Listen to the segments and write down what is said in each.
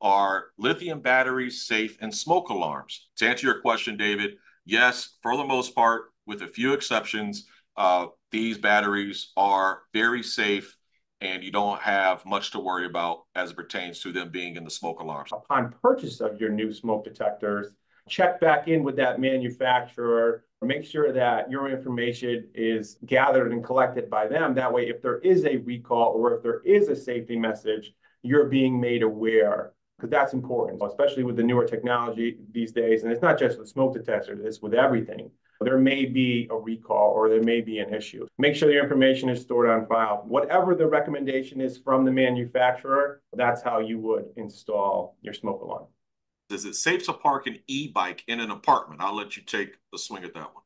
are lithium batteries safe and smoke alarms? To answer your question, David, yes, for the most part, with a few exceptions, these batteries are very safe and you don't have much to worry about as it pertains to them being in the smoke alarms. Upon purchase of your new smoke detectors, check back in with that manufacturer. Make sure that your information is gathered and collected by them. That way, if there is a recall or if there is a safety message, you're being made aware, because that's important, especially with the newer technology these days. And it's not just with smoke detectors, it's with everything. There may be a recall or there may be an issue. Make sure your information is stored on file. Whatever the recommendation is from the manufacturer, that's how you would install your smoke alarm. Is it safe to park an e-bike in an apartment? I'll let you take a swing at that one.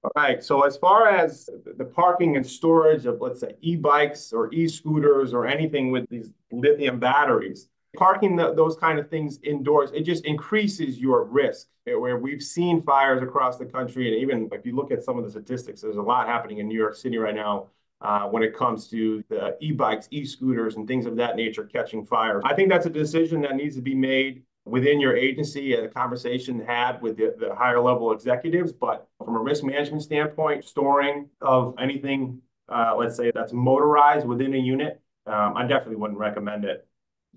All right. So as far as the parking and storage of, let's say, e-bikes or e-scooters or anything with these lithium batteries, parking those kind of things indoors, it just increases your risk. Where we've seen fires across the country, and even if you look at some of the statistics, there's a lot happening in New York City right now when it comes to the e-bikes, e-scooters, and things of that nature catching fire. I think that's a decision that needs to be made within your agency, a conversation had with the higher level executives. But from a risk management standpoint, storing of anything, let's say that's motorized within a unit, I definitely wouldn't recommend it.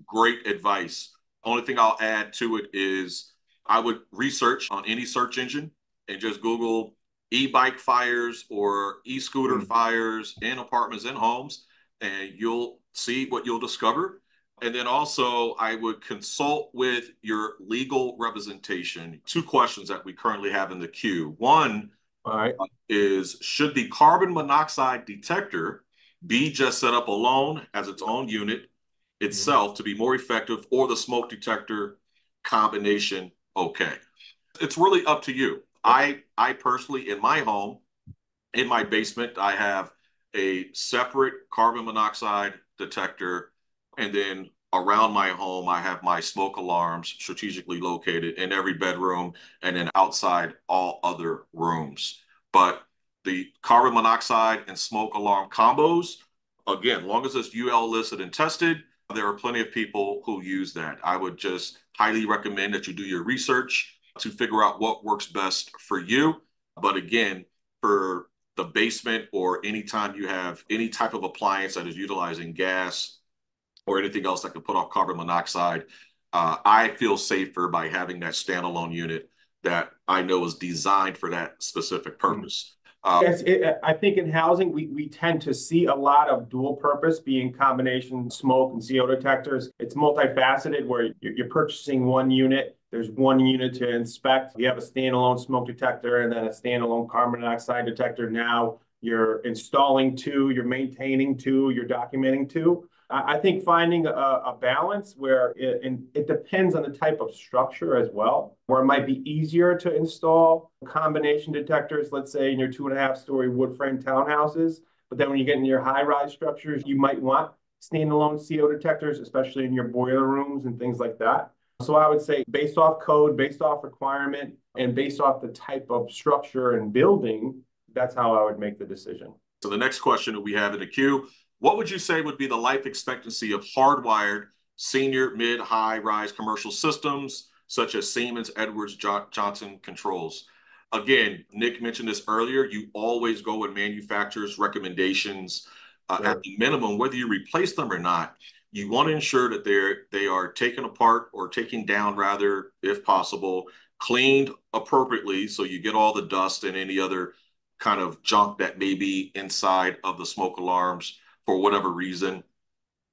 Great advice. Only thing I'll add to it is I would research on any search engine and just Google e-bike fires or e-scooter fires in apartments and homes, and you'll see what you'll discover. And then also, I would consult with your legal representation. Two questions that we currently have in the queue. One is, should the carbon monoxide detector be just set up alone as its own unit itself to be more effective, or the smoke detector combination okay? It's really up to you. I personally, in my home, in my basement, I have a separate carbon monoxide detector, and then around my home, I have my smoke alarms strategically located in every bedroom and then outside all other rooms. But the carbon monoxide and smoke alarm combos, again, long as it's UL listed and tested, there are plenty of people who use that. I would just highly recommend that you do your research to figure out what works best for you. But again, for the basement or anytime you have any type of appliance that is utilizing gas or anything else that can put off carbon monoxide, I feel safer by having that standalone unit that I know is designed for that specific purpose. Yes, I think in housing, we tend to see a lot of dual purpose being combination smoke and CO detectors. It's multifaceted where you're purchasing one unit. There's one unit to inspect. You have a standalone smoke detector and then a standalone carbon monoxide detector. Now you're installing two, you're maintaining two, you're documenting two. I think finding a balance where it depends on the type of structure as well, where it might be easier to install combination detectors, let's say in your 2.5-story wood frame townhouses. But then when you get into your high-rise structures, you might want standalone CO detectors, especially in your boiler rooms and things like that. So I would say based off code, based off requirement, and based off the type of structure and building, that's how I would make the decision. So the next question that we have in the queue, what would you say would be the life expectancy of hardwired senior, mid, high-rise commercial systems, such as Siemens, Edwards, Johnson controls? Again, Nick mentioned this earlier, you always go with manufacturers' recommendations. At the minimum, whether you replace them or not, you want to ensure that they are taken apart or taken down, rather, if possible, cleaned appropriately so you get all the dust and any other kind of junk that may be inside of the smoke alarms for whatever reason,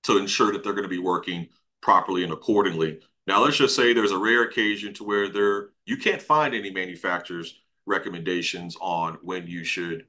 to ensure that they're going to be working properly and accordingly. Now, let's just say there's a rare occasion to where you can't find any manufacturer's recommendations on when you should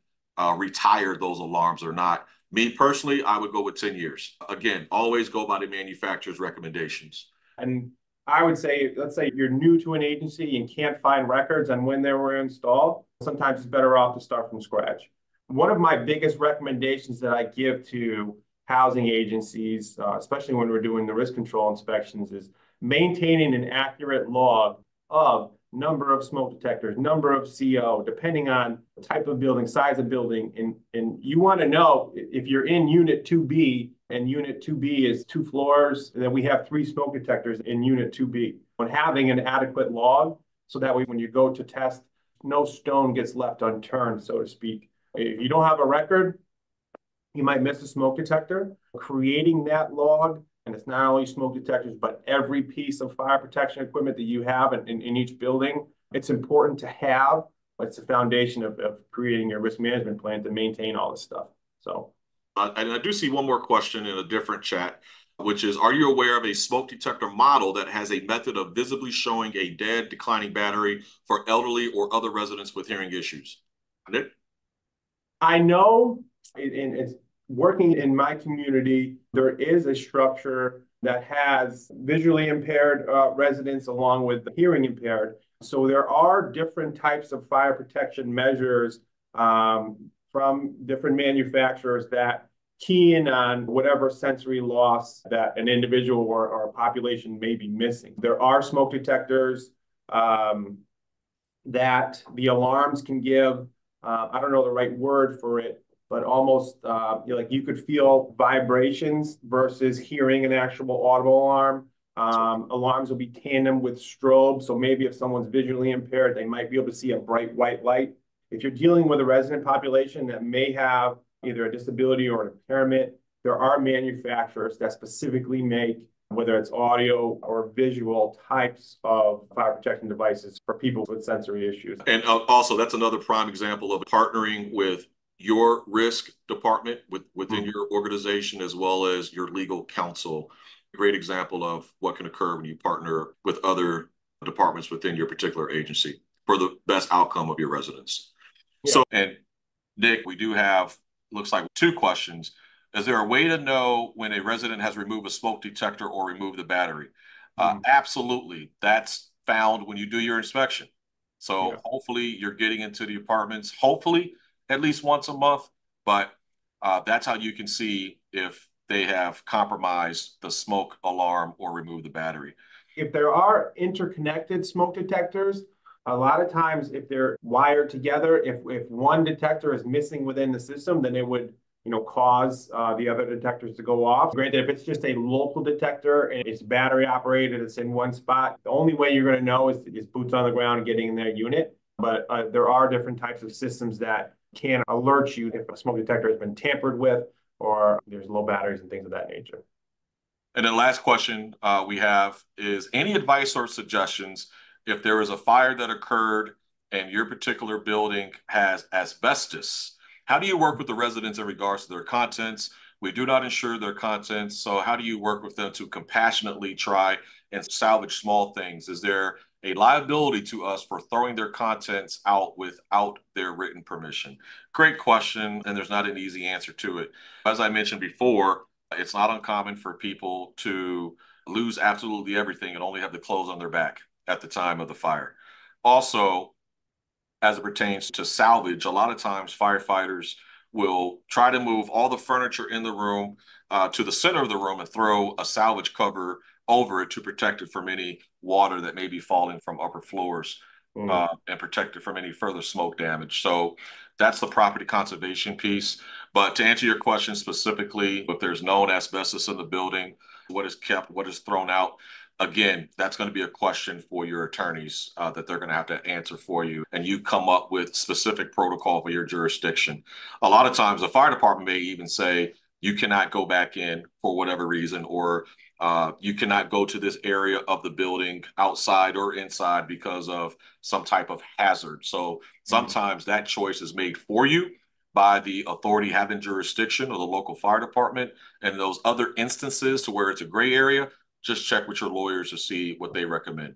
retire those alarms or not. Me personally, I would go with 10 years. Again, always go by the manufacturer's recommendations. And I would say, let's say you're new to an agency and can't find records on when they were installed. Sometimes it's better off to start from scratch. One of my biggest recommendations that I give to housing agencies, especially when we're doing the risk control inspections, is maintaining an accurate log of number of smoke detectors, number of CO, depending on the type of building, size of building. And you want to know if you're in Unit 2B and Unit 2B is 2 floors, then we have 3 smoke detectors in Unit 2B. When having an adequate log, so that way when you go to test, no stone gets left unturned, so to speak. If you don't have a record, you might miss a smoke detector. Creating that log, and it's not only smoke detectors, but every piece of fire protection equipment that you have in each building, it's important to have. It's the foundation of creating your risk management plan to maintain all this stuff. So, and I do see one more question in a different chat, which is, are you aware of a smoke detector model that has a method of visibly showing a dead declining battery for elderly or other residents with hearing issues? Nick? I know, and it's working in my community, there is a structure that has visually impaired residents along with hearing impaired. So there are different types of fire protection measures from different manufacturers that key in on whatever sensory loss that an individual or a population may be missing. There are smoke detectors that the alarms can give. I don't know the right word for it, but almost like you could feel vibrations versus hearing an actual audible alarm. Alarms will be tandem with strobe. So maybe if someone's visually impaired, they might be able to see a bright white light. If you're dealing with a resident population that may have either a disability or an impairment, there are manufacturers that specifically make, whether it's audio or visual types of fire protection devices for people with sensory issues. And also, that's another prime example of partnering with your risk department within your organization, as well as your legal counsel. A great example of what can occur when you partner with other departments within your particular agency for the best outcome of your residents. Yeah. So, and Nick, we do have, looks like 2 questions. Is there a way to know when a resident has removed a smoke detector or removed the battery? Absolutely. That's found when you do your inspection. So hopefully you're getting into the apartments, hopefully at least once a month, but that's how you can see if they have compromised the smoke alarm or removed the battery. If there are interconnected smoke detectors, a lot of times if they're wired together, if one detector is missing within the system, then it would cause the other detectors to go off. Granted, if it's just a local detector and it's battery operated, it's in one spot, the only way you're going to know is boots on the ground and getting in their unit. But there are different types of systems that can alert you if a smoke detector has been tampered with or there's low batteries and things of that nature. And then last question we have is, any advice or suggestions if there is a fire that occurred and your particular building has asbestos? How do you work with the residents in regards to their contents? We do not insure their contents. So how do you work with them to compassionately try and salvage small things? Is there a liability to us for throwing their contents out without their written permission? Great question, and there's not an easy answer to it. As I mentioned before, it's not uncommon for people to lose absolutely everything and only have the clothes on their back at the time of the fire. Also, as it pertains to salvage, a lot of times firefighters will try to move all the furniture in the room to the center of the room and throw a salvage cover over it to protect it from any water that may be falling from upper floors and protect it from any further smoke damage. So that's the property conservation piece. But to answer your question specifically, if there's known asbestos in the building, what is kept, what is thrown out, again, that's going to be a question for your attorneys that they're going to have to answer for you. And you come up with specific protocol for your jurisdiction. A lot of times the fire department may even say, you cannot go back in for whatever reason, or you cannot go to this area of the building outside or inside because of some type of hazard. So sometimes that choice is made for you by the authority having jurisdiction or the local fire department. And those other instances to where it's a gray area, just check with your lawyers to see what they recommend.